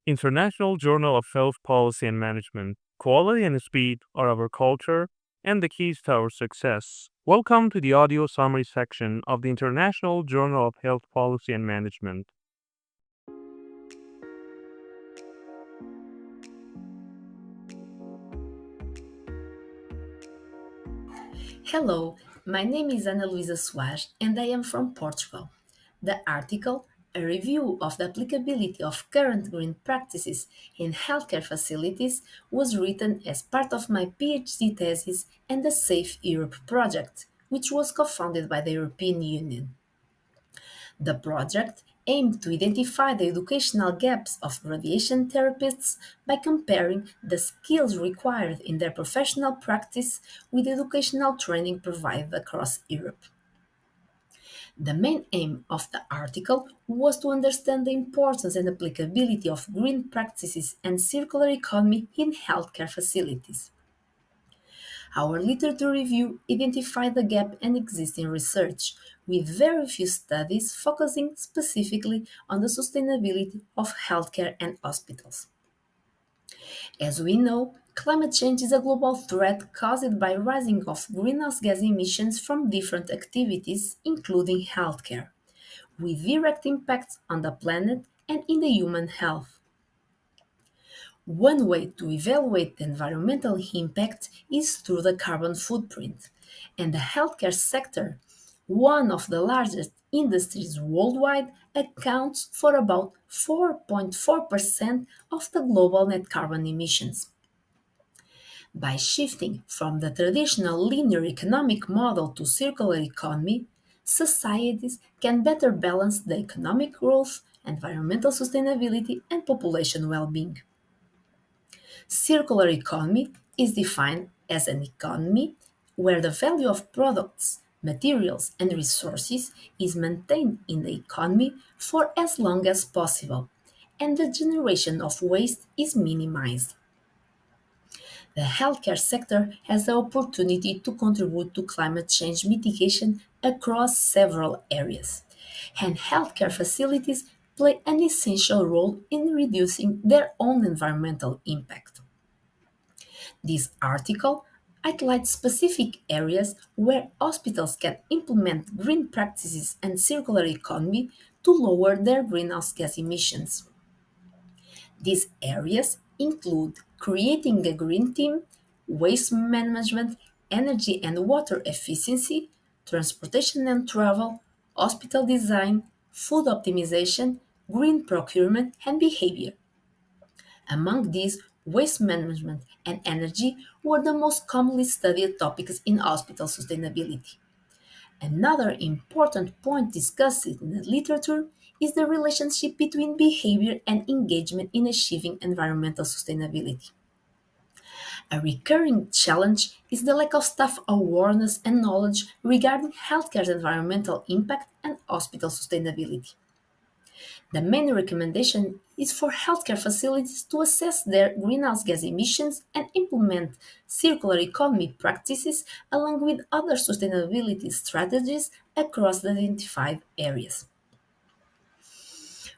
International Journal of Health Policy and Management. Quality and speed are our culture and the keys to our success. Welcome to the audio summary section of the International Journal of Health Policy and Management. Hello, my name is Luísa Soares and I am from Portugal. The article, A Review of the Applicability of Current Green Practices in Healthcare Facilities, was written as part of my PhD thesis and the Safe Europe project, which was co founded by the European Union. The project aimed to identify the educational gaps of radiation therapists by comparing the skills required in their professional practice with educational training provided across Europe. The main aim of the article was to understand the importance and applicability of green practices and circular economy in healthcare facilities. Our literature review identified the gap and existing research, with very few studies focusing specifically on the sustainability of healthcare and hospitals. As we know, climate change is a global threat caused by rising of greenhouse gas emissions from different activities, including healthcare, with direct impacts on the planet and in the human health. One way to evaluate the environmental impact is through the carbon footprint, and the healthcare sector, one of the largest industries worldwide, accounts for about 4.4% of the global net carbon emissions. By shifting from the traditional linear economic model to circular economy, societies can better balance the economic growth, environmental sustainability, and population well being. Circular economy is defined as an economy where the value of products, materials, and resources is maintained in the economy for as long as possible, and the generation of waste is minimized. The healthcare sector has the opportunity to contribute to climate change mitigation across several areas, and healthcare facilities play an essential role in reducing their own environmental impact. This article highlights specific areas where hospitals can implement green practices and circular economy to lower their greenhouse gas emissions. These areas include creating a green team, waste management, energy and water efficiency, transportation and travel, hospital design, food optimization, green procurement, and behavior. Among these, waste management and energy were the most commonly studied topics in hospital sustainability. Another important point discussed in the literature is the relationship between behavior and engagement in achieving environmental sustainability. A recurring challenge is the lack of staff awareness and knowledge regarding healthcare's environmental impact and hospital sustainability. The main recommendation is for healthcare facilities to assess their greenhouse gas emissions and implement circular economy practices along with other sustainability strategies across the identified areas.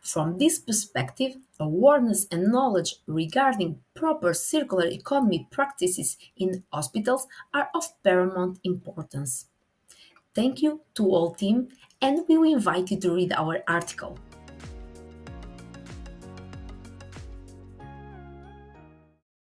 From this perspective, awareness and knowledge regarding proper circular economy practices in hospitals are of paramount importance. Thank you to all team, and we will invite you to read our article.